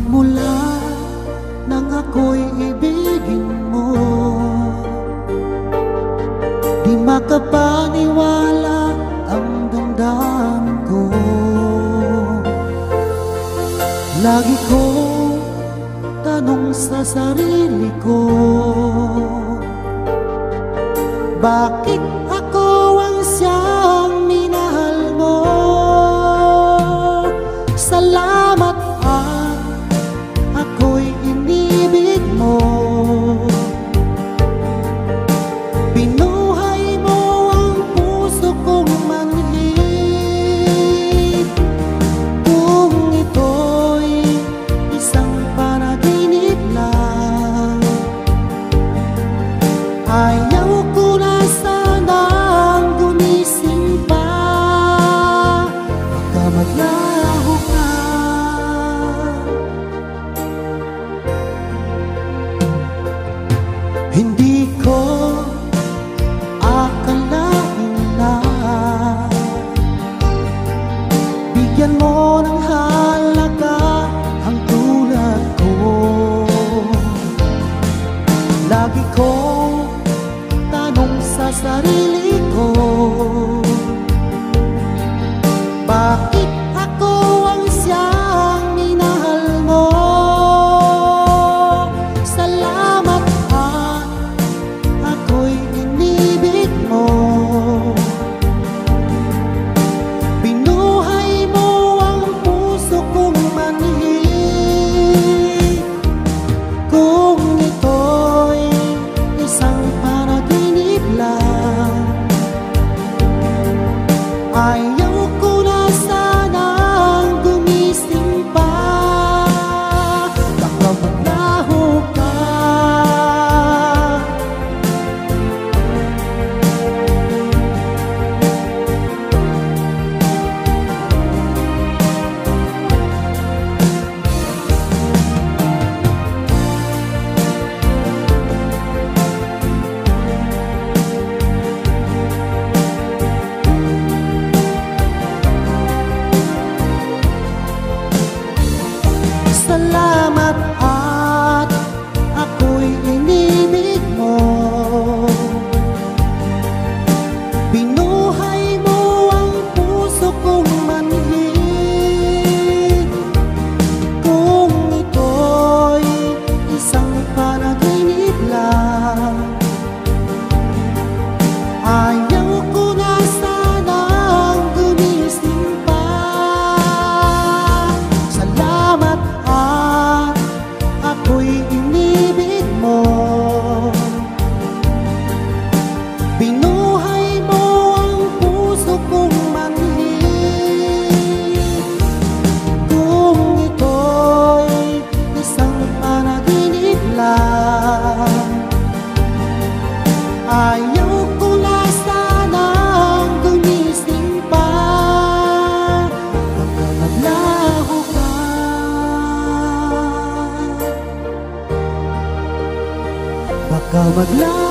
Magmula nang ako'y ibigin mo, di makapaniwala ang damdamin ko. Lagi kong tanong sa sarili ko, bakit ako ang siyang minahal mo? Salamat at ako'y inibig mo. Binuhay mo ang puso kong manhid. Kung ito'y isang panaginip lang, ayaw ko na sanang gumising pa. Baka maglaho ka. Hindi ko akalain na bigyan mo ng halaga ang tulad ko. Lagi kong tanong sa sarili ko, bakit ako ang siyang minahal mo? Salamat at ako'y inibig mo. Binuhay mo ang puso kong manhid. Kung ito'y isang panaginip lang, ayaw ko na sanang gumising pa. Baka maglaho ka. Salamat at ako'y inibig mo. Binuhay mo ang puso kong manhid. Kung ito'y isang panaginip lang, ayaw ko na sanang gumising pa. Salamat at ako'y inibig mo. Binuhay mo ang puso kong manhid. Kung ito'y isang panaginip lang, ayaw ko na sanang gumising pa. Baka maglaho ka. Baka maglaho